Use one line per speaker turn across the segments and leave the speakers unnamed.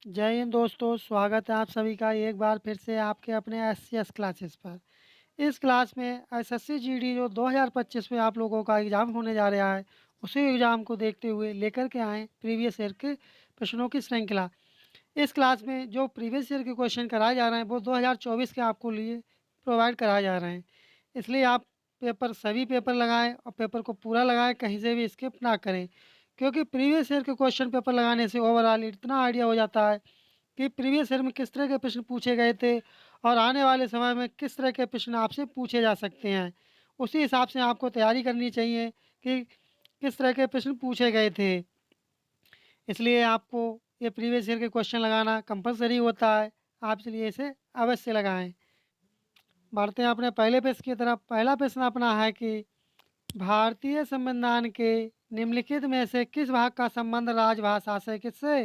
जय हिंद दोस्तों, स्वागत है आप सभी का एक बार फिर से आपके अपने एससीएस क्लासेस पर। इस क्लास में एसएससी जीडी जो 2025 में आप लोगों का एग्ज़ाम होने जा रहा है, उसी एग्ज़ाम को देखते हुए लेकर के आए प्रीवियस ईयर के प्रश्नों की श्रृंखला। इस क्लास में जो प्रीवियस ईयर के क्वेश्चन कराए जा रहे हैं वो 2024 के आपको लिए प्रोवाइड कराए जा रहे हैं। इसलिए आप सभी पेपर लगाएं और पेपर को पूरा लगाएं, कहीं से भी स्किप ना करें, क्योंकि प्रीवियस ईयर के क्वेश्चन पेपर लगाने से ओवरऑल इतना आइडिया हो जाता है कि प्रीवियस ईयर में किस तरह के प्रश्न पूछे गए थे और आने वाले समय में किस तरह के प्रश्न आपसे पूछे जा सकते हैं। उसी हिसाब से आपको तैयारी करनी चाहिए कि किस तरह के प्रश्न पूछे गए थे। इसलिए आपको ये प्रीवियस ईयर के क्वेश्चन लगाना कंपलसरी होता है। आप इसलिए इसे अवश्य लगाएं। बढ़ते हैं अपने पहले प्रश्न की तरफ। पहला प्रश्न अपना है कि भारतीय संविधान के निम्नलिखित में से किस भाग का संबंध राजभाषा से किससे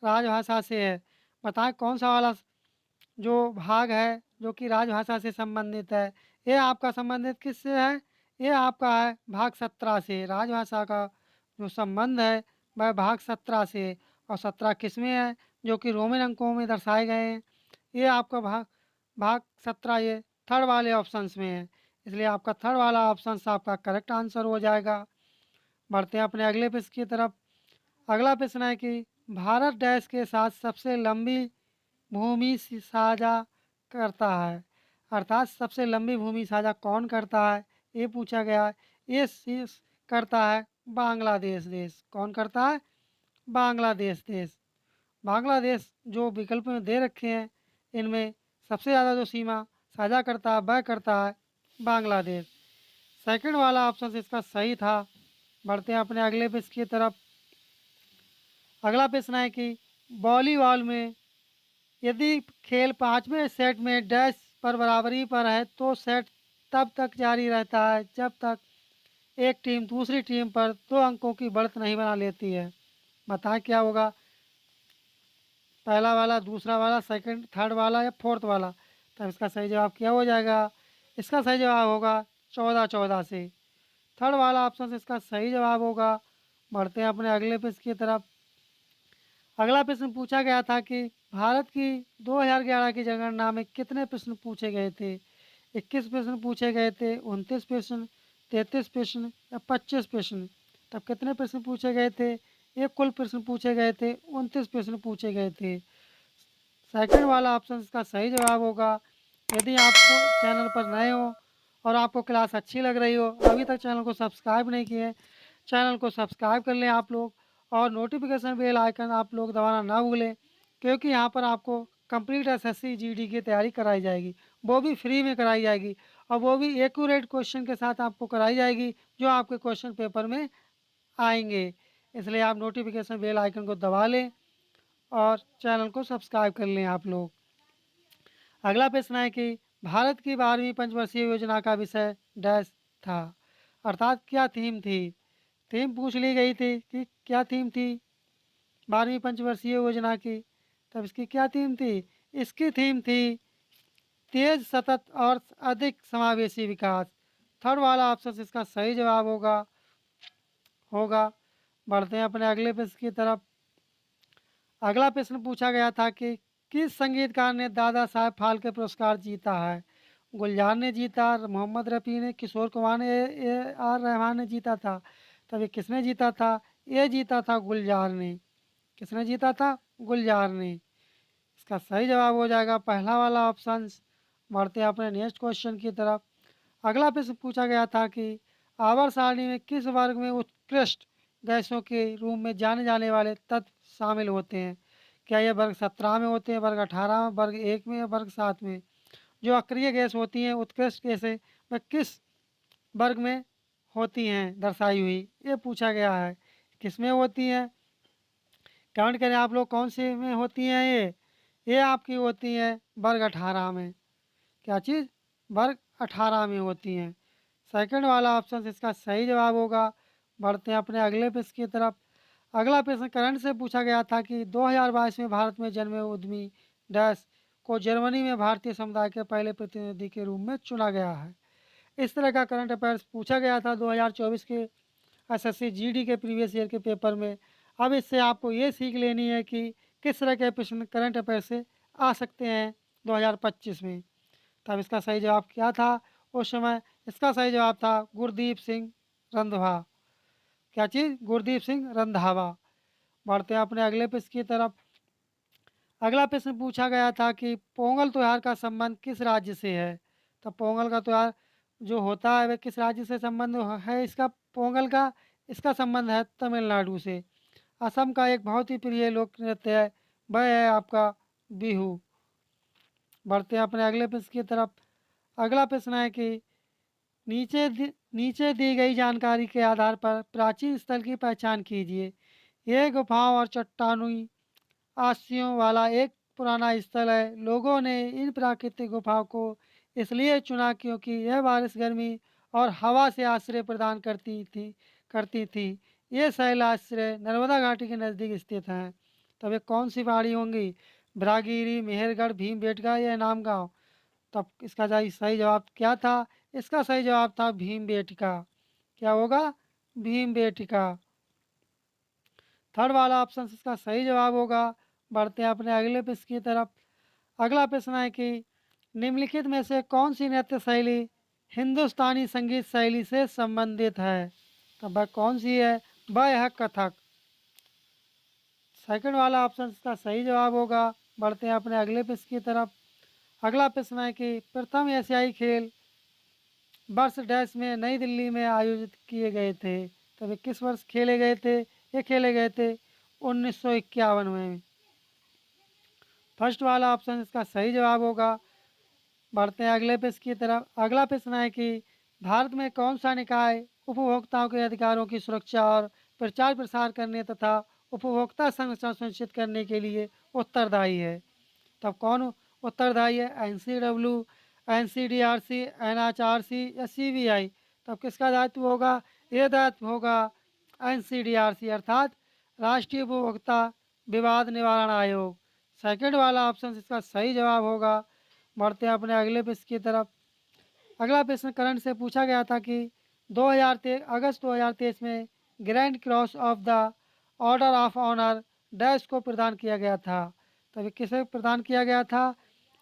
राजभाषा से है। बताएं कौन सा वाला जो भाग है जो कि राजभाषा से संबंधित है। ये आपका संबंधित किससे है? ये आपका है भाग 17 से। राजभाषा का जो संबंध है वह भाग 17 से है। और 17 किसमें है? जो कि रोमन अंकों में दर्शाए गए हैं। ये आपका भाग भाग 17 ये थर्ड वाले ऑप्शंस में है। इसलिए आपका थर्ड वाला ऑप्शन आपका करेक्ट आंसर हो जाएगा। बढ़ते हैं अपने अगले प्रश्न की तरफ। अगला प्रश्न है कि भारत देश के साथ सबसे लंबी भूमि साझा करता है, अर्थात सबसे लंबी भूमि साझा कौन करता है, ये पूछा गया है। ये करता है बांग्लादेश देश। कौन करता है? बांग्लादेश देश। बांग्लादेश जो विकल्प में दे रखे हैं इनमें सबसे ज़्यादा जो सीमा साझा करता है वह करता है बांग्लादेश। सेकंड वाला ऑप्शन इसका सही था। बढ़ते हैं अपने अगले प्रश्न की तरफ। अगला प्रश्न है कि वॉलीबॉल में यदि खेल पाँचवें सेट में डैश पर बराबरी पर है तो सेट तब तक जारी रहता है जब तक एक टीम दूसरी टीम पर 2 अंकों की बढ़त नहीं बना लेती है। बताएं क्या होगा? पहला वाला, दूसरा वाला, सेकंड, थर्ड वाला या फोर्थ वाला? तब इसका सही जवाब क्या हो जाएगा? इसका सही जवाब होगा 14-14 से। थर्ड वाला ऑप्शन से इसका सही जवाब होगा। बढ़ते हैं अपने अगले प्रश्न की तरफ। अगला प्रश्न पूछा गया था कि भारत की 2011 की जनगणना में कितने प्रश्न पूछे गए थे। 21 प्रश्न पूछे गए थे, 29 प्रश्न, 33 प्रश्न या 25 प्रश्न? तब कितने प्रश्न पूछे गए थे? ये कुल प्रश्न पूछे गए थे, 29 प्रश्न पूछे गए थे। सेकंड वाला ऑप्शन इसका सही जवाब होगा। यदि आप चैनल पर नए हो और आपको क्लास अच्छी लग रही हो, अभी तक चैनल को सब्सक्राइब नहीं किए, चैनल को सब्सक्राइब कर लें आप लोग, और नोटिफिकेशन बेल आइकन आप लोग दबाना ना भूलें, क्योंकि यहाँ पर आपको कंप्लीट एसएससी जीडी की तैयारी कराई जाएगी, वो भी फ्री में कराई जाएगी, और वो भी एक्यूरेट क्वेश्चन के साथ आपको कराई जाएगी जो आपके क्वेश्चन पेपर में आएंगे। इसलिए आप नोटिफिकेशन बेल आइकन को दबा लें और चैनल को सब्सक्राइब कर लें आप लोग। अगला प्रश्न है कि भारत की 12वीं पंचवर्षीय योजना का विषय डैश था, अर्थात क्या थीम थी। थीम पूछ ली गई थी कि क्या थीम थी 12वीं पंचवर्षीय योजना की। तब इसकी क्या थीम थी? इसकी थीम थी तेज, सतत और अधिक समावेशी विकास। थर्ड वाला ऑप्शन इसका सही जवाब होगा। बढ़ते हैं अपने अगले प्रश्न की तरफ। अगला प्रश्न पूछा गया था कि किस संगीतकार ने दादा साहब फाल्के पुरस्कार जीता है। गुलजार ने जीता, मोहम्मद रफ़ी ने, किशोर कुमार ने, A R रहमान ने जीता था। तब ये किसने जीता था? ये जीता था गुलजार ने। किसने जीता था? गुलजार ने। इसका सही जवाब हो जाएगा पहला वाला ऑप्शन। बढ़ते हैं अपने नेक्स्ट क्वेश्चन की तरफ। अगला प्रश्न पूछा गया था कि आवर्त सारणी में किस वर्ग में उत्कृष्ट गैसों के रूप में जाने जाने वाले तत्व शामिल होते हैं। क्या ये वर्ग 17 में होते हैं, वर्ग 18 में, वर्ग 1 में या वर्ग 7 में? जो अक्रिय गैस होती हैं, उत्कृष्ट गैसें, वह किस वर्ग में होती हैं दर्शाई हुई, ये पूछा गया है। किस में होती हैं? कमेंट करें आप लोग कौन से में होती हैं ये आपकी होती हैं वर्ग 18 में। क्या चीज़? वर्ग 18 में होती हैं। सेकंड वाला ऑप्शन इसका सही जवाब होगा। बढ़ते हैं अपने अगले प्रश्न की तरफ। अगला प्रश्न करंट से पूछा गया था कि 2022 में भारत में जन्मे उद्यमी डैश को जर्मनी में भारतीय समुदाय के पहले प्रतिनिधि के रूप में चुना गया है। इस तरह का करंट अफेयर्स पूछा गया था 2024 के एसएससी जीडी के प्रीवियस ईयर के पेपर में। अब इससे आपको ये सीख लेनी है कि किस तरह के प्रश्न करंट अफेयर से आ सकते हैं 2025 में। तब इसका सही जवाब क्या था उस समय? इसका सही जवाब था गुरदीप सिंह रंधावा। क्या चीज़? गुरदीप सिंह रंधावा। बढ़ते हैं अपने अगले प्रश्न की तरफ। अगला प्रश्न पूछा गया था कि पोंगल त्योहार का संबंध किस राज्य से है? तो पोंगल का त्योहार जो होता है वह किस राज्य से संबंध है इसका? पोंगल का इसका संबंध है तमिलनाडु से। असम का एक बहुत ही प्रिय लोक नृत्य है, वह है आपका बिहू। बढ़ते हैं अपने अगले प्रश्न की तरफ। अगला प्रश्न है कि नीचे दी गई जानकारी के आधार पर प्राचीन स्थल की पहचान कीजिए। यह गुफाओं और चट्टानी आश्रयों वाला एक पुराना स्थल है। लोगों ने इन प्राकृतिक गुफाओं को इसलिए चुना क्योंकि यह बारिश, गर्मी और हवा से आश्रय प्रदान करती थी। ये शैलाश्रय नर्मदा घाटी के नज़दीक स्थित हैं। तब ये कौन सी पहाड़ी होंगी? ब्रागिरी, मेहरगढ़, भीमबेटका या नामगांव? तब इसका सही जवाब क्या था? इसका सही जवाब था भीमबेटका। क्या होगा? भीमबेटका। थर्ड वाला ऑप्शन इसका सही जवाब होगा। बढ़ते हैं अपने अगले प्रश्न की तरफ। अगला प्रश्न है कि निम्नलिखित में से कौन सी नृत्य शैली हिंदुस्तानी संगीत शैली से संबंधित है? तो वह कौन सी है? वह है कथक। सेकंड वाला ऑप्शन इसका सही जवाब होगा। बढ़ते हैं अपने अगले प्रश्न की तरफ। अगला प्रश्न है कि प्रथम एशियाई खेल वर्ष डैश में नई दिल्ली में आयोजित किए गए थे। तभी किस वर्ष खेले गए थे? ये खेले गए थे 1951 में। फर्स्ट वाला ऑप्शन इसका सही जवाब होगा। बढ़ते हैं अगले प्रश्न की तरफ। अगला प्रश्न है कि भारत में कौन सा निकाय उपभोक्ताओं के अधिकारों की सुरक्षा और प्रचार प्रसार करने तथा उपभोक्ता संरक्षण सुनिश्चित करने के लिए उत्तरदायी है? तब कौन उत्तरदायी है? NCW, NCDRC, NHRC या CBI? तब किसका दायित्व होगा? ये दायित्व होगा NCDRC अर्थात राष्ट्रीय उपभोक्ता विवाद निवारण आयोग। सेकंड वाला ऑप्शन इसका सही जवाब होगा। बढ़ते हैं अपने अगले प्रश्न की तरफ। अगला प्रश्न करंट से पूछा गया था कि 2023 अगस्त 2023 में grand cross of the order of honour dash को प्रदान किया गया था। तभी किसे प्रदान किया गया था?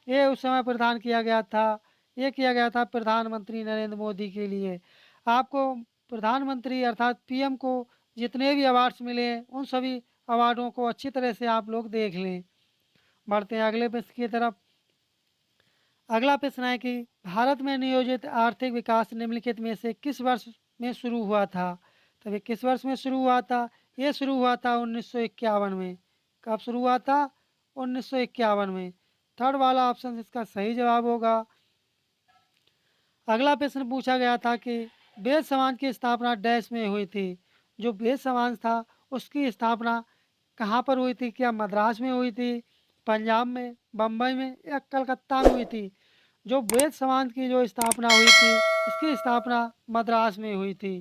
ये उस समय प्रदान किया गया था, ये किया गया था प्रधानमंत्री नरेंद्र मोदी के लिए। आपको प्रधानमंत्री अर्थात PM को जितने भी अवार्ड्स मिले हैं उन सभी अवार्डों को अच्छी तरह से आप लोग देख लें। बढ़ते हैं अगले प्रश्न की तरफ। अगला प्रश्न है कि भारत में नियोजित आर्थिक विकास निम्नलिखित में से किस वर्ष में शुरू हुआ था? तभी किस वर्ष में शुरू हुआ था? ये शुरू हुआ था 1951 में। कब शुरू हुआ था? 1951 में। थर्ड वाला ऑप्शन इसका सही जवाब होगा। अगला प्रश्न पूछा गया था कि वेद समाज की स्थापना डैश में हुई थी। जो वेद समाज था उसकी स्थापना कहाँ पर हुई थी? क्या मद्रास में हुई थी, पंजाब में, बम्बई में या कलकत्ता में हुई थी? जो वेद समाज की जो स्थापना हुई थी इसकी स्थापना मद्रास में हुई थी।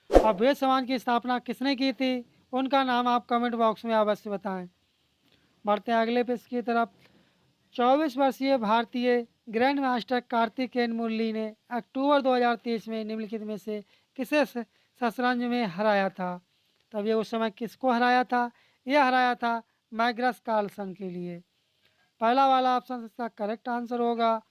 अब वेद समाज की स्थापना किसने की थी? उनका नाम आप कमेंट बॉक्स में अवश्य बताएं। बढ़ते हैं अगले प्रश्न की तरफ। 24 वर्षीय भारतीय ग्रैंड मास्टर कार्तिकेयन मुरली ने अक्टूबर 2023 में निम्नलिखित में से किसे शतरंज में हराया था? तब ये उस समय किसको हराया था? ये हराया था मैग्रस कार्लसन के लिए। पहला वाला ऑप्शन इसका करेक्ट आंसर होगा।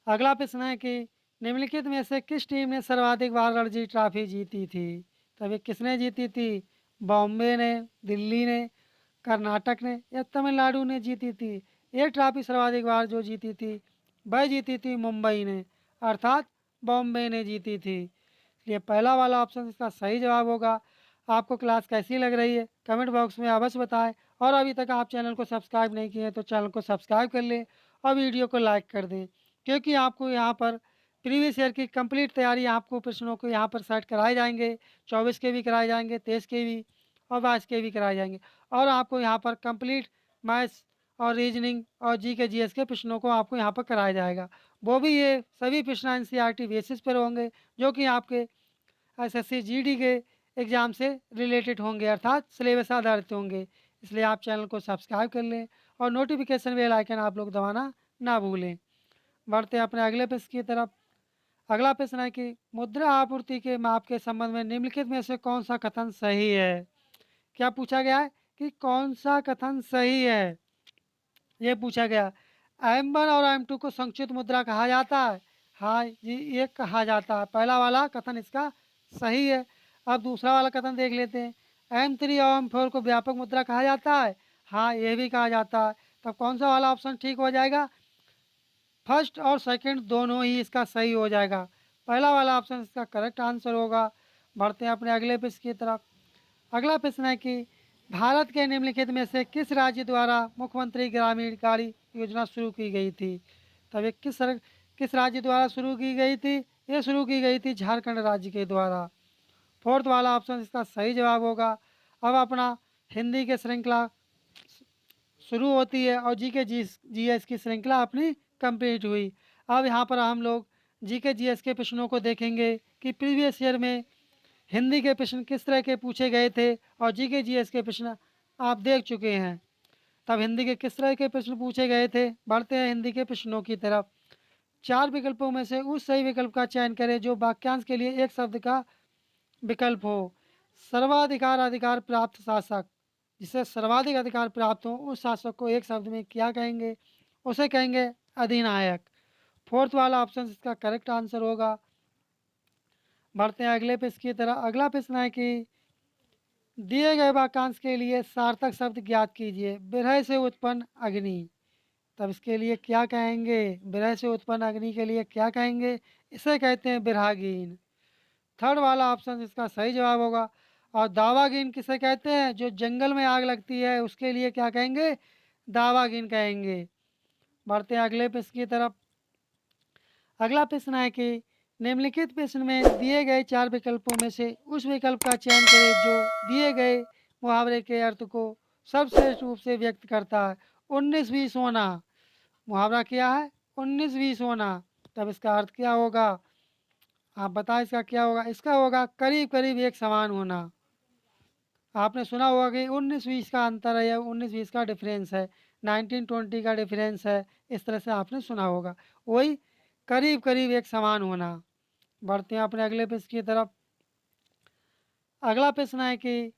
अगला प्रश्न है कि निम्नलिखित में से किस टीम ने सर्वाधिक बार रणजी ट्रॉफी जीती थी? तभी किसने जीती थी? बॉम्बे ने, दिल्ली ने, कर्नाटक ने या तमिलनाडु ने जीती थी? ये ट्रॉफी सर्वाधिक बार जो जीती थी वह जीती थी मुंबई ने अर्थात बॉम्बे ने जीती थी। इसलिए पहला वाला ऑप्शन इसका सही जवाब होगा। आपको क्लास कैसी लग रही है कमेंट बॉक्स में अवश्य बताएं और अभी तक आप चैनल को सब्सक्राइब नहीं किए हैं तो चैनल को सब्सक्राइब कर लें और वीडियो को लाइक कर दें, क्योंकि आपको यहाँ पर प्रीवियस ईयर की कंप्लीट तैयारी आपको प्रश्नों को यहाँ पर सेट कराए जाएंगे। 24 के भी कराए जाएंगे, 23 के भी और 22 के भी कराए जाएंगे और आपको यहाँ पर कंप्लीट मैथ्स और रीजनिंग और GK GS के प्रश्नों को आपको यहाँ पर कराया जाएगा। वो भी ये सभी प्रश्न NCERT बेसिस पर होंगे जो कि आपके SSC GD के एग्ज़ाम से रिलेटेड होंगे अर्थात सिलेबस आधारित होंगे। इसलिए आप चैनल को सब्सक्राइब कर लें और नोटिफिकेशन बेल आइकन आप लोग दबाना ना भूलें। बढ़ते हैं अपने अगले प्रश्न की तरफ। अगला प्रश्न है कि मुद्रा आपूर्ति के माप के संबंध में निम्नलिखित में से कौन सा कथन सही है? क्या पूछा गया है? कि कौन सा कथन सही है। ये पूछा गया। M1 और M2 को संक्षिप्त मुद्रा कहा जाता है। हाँ जी, ये कहा जाता है। पहला वाला कथन इसका सही है। अब दूसरा वाला कथन देख लेते हैं। M3 और M4 को व्यापक मुद्रा कहा जाता है। हाँ, ये भी कहा जाता है। तब कौन सा वाला ऑप्शन ठीक हो जाएगा? फर्स्ट और सेकंड दोनों ही इसका सही हो जाएगा। पहला वाला ऑप्शन इसका करेक्ट आंसर होगा। बढ़ते हैं अपने अगले प्रश्न की तरफ। अगला प्रश्न है कि भारत के निम्नलिखित में से किस राज्य द्वारा मुख्यमंत्री ग्रामीण गाड़ी योजना शुरू की गई थी? तब ये किस राज्य द्वारा शुरू की गई थी? ये शुरू की गई थी झारखंड राज्य के द्वारा। फोर्थ वाला ऑप्शन इसका सही जवाब होगा। अब अपना हिंदी के श्रृंखला शुरू होती है और जीएस की श्रृंखला अपनी कंप्लीट हुई। अब यहाँ पर हम लोग जीएस के प्रश्नों को देखेंगे कि प्रीवियस ईयर में हिंदी के प्रश्न किस तरह के पूछे गए थे और जीएस के प्रश्न आप देख चुके हैं। तब हिंदी के किस तरह के प्रश्न पूछे गए थे। बढ़ते हैं हिंदी के प्रश्नों की तरफ। 4 विकल्पों में से उस सही विकल्प का चयन करें जो वाक्यांश के लिए एक शब्द का विकल्प हो। सर्वाधिकार अधिकार प्राप्त शासक, जिसे सर्वाधिक अधिकार प्राप्त हो उस शासक को एक शब्द में क्या कहेंगे? उसे कहेंगे अधिनायक। फोर्थ वाला ऑप्शन इसका करेक्ट आंसर होगा। बढ़ते हैं अगले प्रश्न की तरह। अगला प्रश्न है कि दिए गए वाक्यांश के लिए सार्थक शब्द ज्ञात कीजिए। विरह से उत्पन्न अग्नि, तब इसके लिए क्या कहेंगे? विरह से उत्पन्न अग्नि के लिए क्या कहेंगे? इसे कहते हैं विरहागीन। थर्ड वाला ऑप्शन इसका सही जवाब होगा। और दावागीन किसे कहते हैं? जो जंगल में आग लगती है उसके लिए क्या कहेंगे? दावागीन कहेंगे। बढ़ते हैं अगले प्रश्न की तरफ। अगला प्रश्न है कि निम्नलिखित प्रश्न में दिए गए 4 विकल्पों में से उस विकल्प का चयन करें जो दिए गए मुहावरे के अर्थ को सर्वश्रेष्ठ रूप से व्यक्त करता है। 19-20 होना मुहावरा क्या है? 19-20 होना। तब इसका अर्थ क्या होगा? आप बताएं इसका क्या होगा? इसका होगा करीब करीब एक समान होना। आपने सुना होगा कि 19-20 का अंतर है या 19-20 का डिफरेंस है, 19-20 का डिफरेंस है। इस तरह से आपने सुना होगा। वही करीब करीब एक समान होना। बढ़ते हैं अपने अगले प्रश्न की तरफ। अगला प्रश्न है कि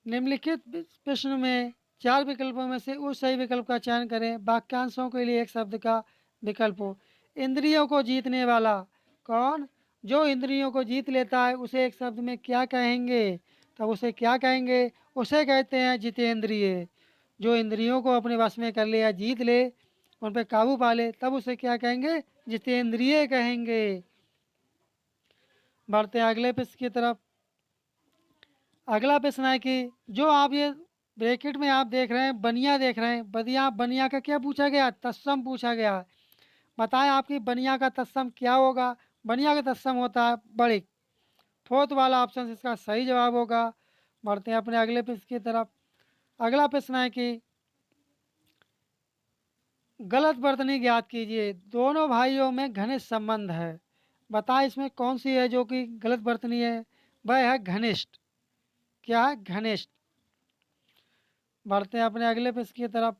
निम्नलिखित प्रश्न में 4 विकल्पों में से उस सही विकल्प का चयन करें। वाक्यांशों के लिए एक शब्द का विकल्प हो। इंद्रियों को जीतने वाला कौन? जो इंद्रियों को जीत लेता है उसे एक शब्द में क्या कहेंगे? तब उसे क्या कहेंगे? उसे कहते हैं जितेंद्रिय। जो इंद्रियों को अपने वश में कर ले या जीत ले, उन पर काबू पा ले, तब उसे क्या कहेंगे? जितेंद्रिय कहेंगे। बढ़ते हैं अगले प्रश्न की तरफ। अगला प्रश्न है कि जो आप ये ब्रैकेट में आप देख रहे हैं, बनिया देख रहे हैं, बनिया का क्या पूछा गया? तत्सम पूछा गया। बताएं आपकी बनिया का तत्सम क्या होगा? बनिया का तत्सम होता है बड़िक। फोर्थ वाला ऑप्शन इसका सही जवाब होगा। बढ़ते हैं अपने अगले प्रश्न की तरफ। अगला प्रश्न है कि गलत वर्तनी ज्ञात कीजिए। दोनों भाइयों में घनिष्ठ संबंध है। बताएं इसमें कौन सी है जो कि गलत वर्तनी है? वह है घनिष्ठ। क्या है? घनिष्ठ। बढ़ते हैं अपने अगले प्रश्न की तरफ।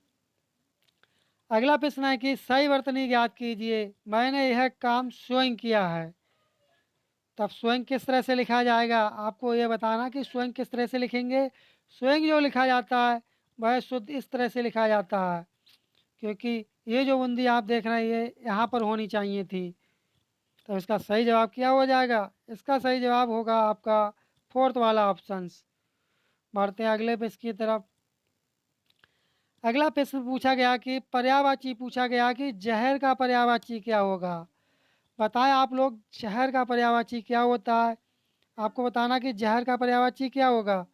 अगला प्रश्न है कि सही वर्तनी ज्ञात कीजिए। मैंने यह काम स्वयं किया है। तब स्वयं किस तरह से लिखा जाएगा? आपको यह बताना कि स्वयं किस तरह से लिखेंगे। स्वयं जो लिखा जाता है वह शुद्ध इस तरह से लिखा जाता है, क्योंकि ये जो बूंदी आप देख रहे हैं ये यहाँ पर होनी चाहिए थी। तो इसका सही जवाब क्या हो जाएगा? इसका सही जवाब होगा आपका फोर्थ वाला ऑप्शंस। बढ़ते हैं अगले प्रश्न की तरफ। अगला प्रश्न पूछा गया कि पर्यायवाची पूछा गया कि जहर का पर्यायवाची क्या होगा? बताएं आप लोग जहर का पर्यायवाची क्या होता है? आपको बताना कि जहर का पर्यायवाची क्या होगा।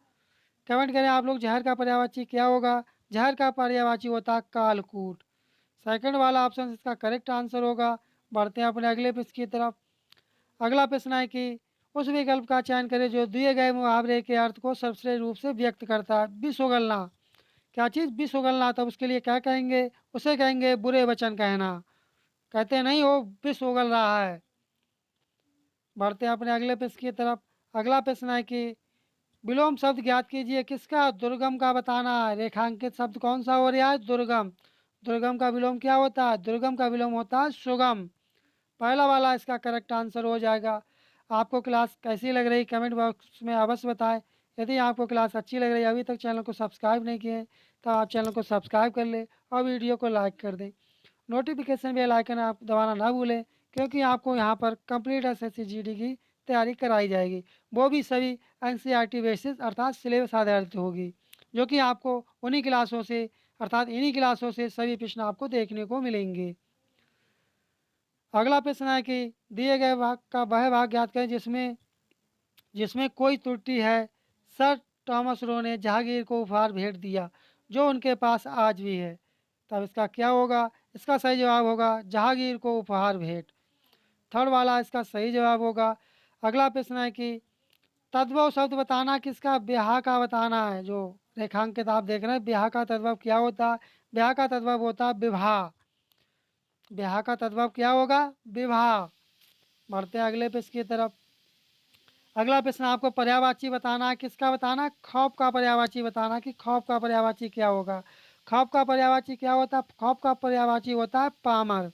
कमेंट करें आप लोग, जहर का पर्यायवाची क्या होगा? जहर का पर्यायवाची होता है कालकूट। सेकंड वाला ऑप्शन इसका करेक्ट आंसर होगा। बढ़ते हैं अपने अगले प्रश्न की तरफ। अगला प्रश्न है कि उस विकल्प का चयन करें जो दिए गए मुहावरे के अर्थ को सर्वश्रेष्ठ रूप से व्यक्त करता है। विष उगलना, क्या चीज़? विष उगलना। तब उसके लिए क्या कहेंगे? उसे कहेंगे बुरे वचन कहना। कहते नहीं हो विष उगल रहा है। बढ़ते हैं अपने अगले प्रश्न की तरफ। अगला प्रश्न है कि विलोम शब्द ज्ञात कीजिए। किसका? दुर्गम का बताना है। रेखांकित शब्द कौन सा हो रहा है? दुर्गम। दुर्गम का विलोम क्या होता है? दुर्गम का विलोम होता है सुगम। पहला वाला इसका करेक्ट आंसर हो जाएगा। आपको क्लास कैसी लग रही कमेंट बॉक्स में अवश्य बताएं। यदि आपको क्लास अच्छी लग रही है, अभी तक चैनल को सब्सक्राइब नहीं किए हैं, तो आप चैनल को सब्सक्राइब कर लें और वीडियो को लाइक कर दें। नोटिफिकेशन बेल आइकन आप दबाना ना भूलें, क्योंकि आपको यहाँ पर कंप्लीट एसएससी जीडी की तैयारी कराई जाएगी, वो भी सभी एनसीईआरटी बेसिस अर्थात सिलेबस आधारित होगी, जो कि आपको उन्हीं क्लासों से अर्थात इन्हीं क्लासों से सभी प्रश्न आपको देखने को मिलेंगे। अगला प्रश्न है कि दिए गए भाग का वह भाग ज्ञात करें जिसमें जिसमें कोई त्रुटि है। सर थॉमस रो ने जहांगीर को उपहार भेंट दिया, जो उनके पास आज भी है। तब इसका क्या होगा? इसका सही जवाब होगा जहांगीर को उपहार भेंट। थर्ड वाला इसका सही जवाब होगा। अगला प्रश्न है कि तद्भव शब्द बताना किसका ब्याह का बताना है। जो रेखांकित आप देख रहे हैं, ब्याह का तद्भव क्या होता है? ब्याह का तद्भव होता है विवाह। ब्याह का तद्भव क्या होगा? विवाह। बढ़ते हैं अगले प्रश्न की तरफ। अगला प्रश्न आपको पर्यायवाची बताना है। किसका बताना है? खौफ का पर्यायवाची बताना कि खौफ का पर्यायवाची क्या होगा। खौफ का पर्यायवाची क्या होता है? खौफ का पर्यायवाची होता है पामर।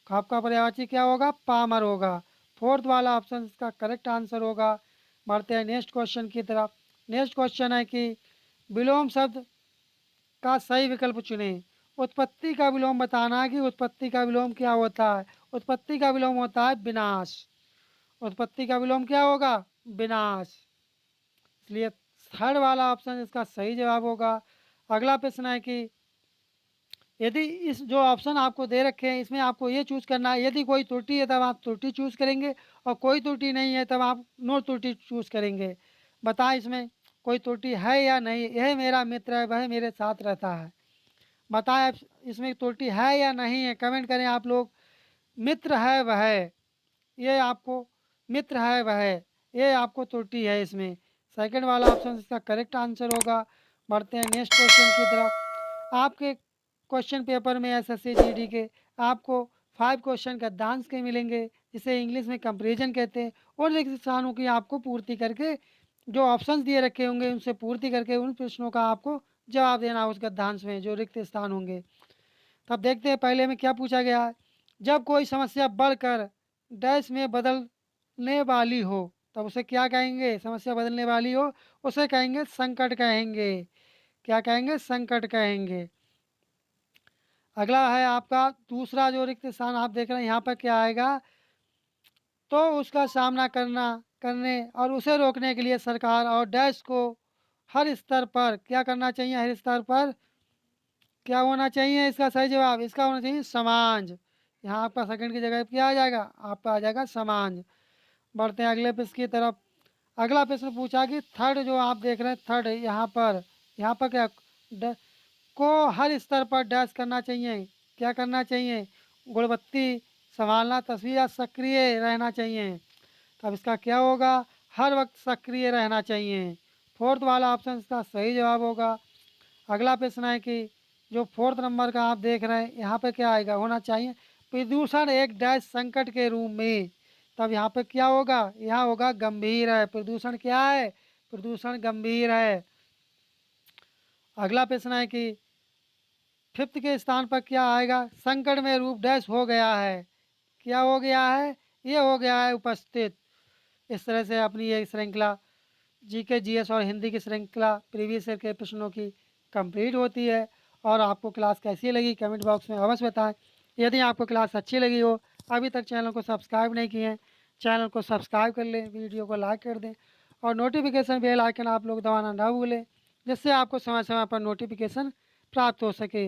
खौफ का पर्यायवाची क्या होगा? पामर होगा। फोर्थ वाला ऑप्शन इसका करेक्ट आंसर होगा। बढ़ते हैं नेक्स्ट क्वेश्चन की तरफ। नेक्स्ट क्वेश्चन है कि विलोम शब्द का सही विकल्प चुने। उत्पत्ति का विलोम बताना है कि उत्पत्ति का विलोम क्या होता है। उत्पत्ति का विलोम होता है विनाश। उत्पत्ति का विलोम क्या होगा? विनाश। इसलिए थर्ड वाला ऑप्शन इसका सही जवाब होगा। अगला प्रश्न है कि यदि इस जो ऑप्शन आपको दे रखे हैं इसमें आपको ये चूज़ करना है, यदि कोई त्रुटि है तब आप त्रुटि चूज़ करेंगे और कोई त्रुटि नहीं है तब आप नो त्रुटि चूज़ करेंगे। बताएं इसमें कोई त्रुटि है या नहीं। यह मेरा मित्र है, वह मेरे साथ रहता है। बताएं इसमें त्रुटि है या नहीं है, कमेंट करें आप लोग। मित्र है वह, ये आपको मित्र है वह, ये आपको त्रुटि है इसमें। सेकंड वाला ऑप्शन इसका करेक्ट आंसर होगा। बढ़ते हैं नेक्स्ट क्वेश्चन की तरफ। आपके क्वेश्चन पेपर में एसएससी जीडी के आपको 5 क्वेश्चन गद्यांश के मिलेंगे, जिसे इंग्लिश में कंपेरिजन कहते हैं। और रिक्त स्थानों की आपको पूर्ति करके जो ऑप्शंस दिए रखे होंगे उनसे पूर्ति करके उन प्रश्नों का आपको जवाब देना उस गद्यांश में जो रिक्त स्थान होंगे। तब देखते हैं पहले में क्या पूछा गया है। जब कोई समस्या बढ़कर डैश में बदलने वाली हो तब उसे क्या कहेंगे? समस्या बदलने वाली हो उसे कहेंगे संकट कहेंगे। क्या कहेंगे? संकट कहेंगे। अगला है आपका दूसरा जो रिक्त स्थान आप देख रहे हैं, यहाँ पर क्या आएगा? तो उसका सामना करने और उसे रोकने के लिए सरकार और डैश को हर स्तर पर क्या करना चाहिए? हर स्तर पर क्या होना चाहिए? इसका सही जवाब इसका होना चाहिए समाज। यहाँ आपका सेकंड की जगह क्या आ जाएगा? आपका आ जाएगा समाज। बढ़ते हैं अगले प्रश्न की तरफ। अगला प्रश्न पूछा कि थर्ड जो आप देख रहे हैं, थर्ड यहाँ पर क्या को हर स्तर पर डैश करना चाहिए। क्या करना चाहिए? गुणवत्ती संभालना, तस्वीर या सक्रिय रहना चाहिए। तब इसका क्या होगा? हर वक्त सक्रिय रहना चाहिए। फोर्थ वाला ऑप्शन इसका सही जवाब होगा। अगला प्रश्न है कि जो फोर्थ नंबर का आप देख रहे हैं, यहाँ पे क्या आएगा? होना चाहिए प्रदूषण एक डैश संकट के रूप में। तब यहाँ पे क्या होगा? यहाँ होगा गंभीर है। प्रदूषण क्या है? प्रदूषण गंभीर है। अगला प्रश्न है कि फिफ्थ के स्थान पर क्या आएगा? संकट में रूप डैश हो गया है। क्या हो गया है? ये हो गया है उपस्थित। इस तरह से अपनी ये श्रृंखला जीके जीएस और हिंदी की श्रृंखला प्रीवियस ईयर के प्रश्नों की कंप्लीट होती है। और आपको क्लास कैसी लगी कमेंट बॉक्स में अवश्य बताएं। यदि आपको क्लास अच्छी लगी हो, अभी तक चैनल को सब्सक्राइब नहीं किए हैं, चैनल को सब्सक्राइब कर लें, वीडियो को लाइक कर दें और नोटिफिकेशन बेल आइकन आप लोग दबाना ना भूलें, जिससे आपको समय समय पर नोटिफिकेशन प्राप्त हो सके।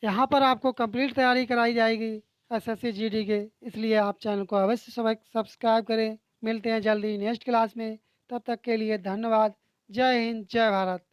यहाँ पर आपको कंप्लीट तैयारी कराई जाएगी एसएससी जीडी के, इसलिए आप चैनल को अवश्य सब्सक्राइब करें। मिलते हैं जल्दी नेक्स्ट क्लास में, तब तक के लिए धन्यवाद। जय हिंद, जय भारत।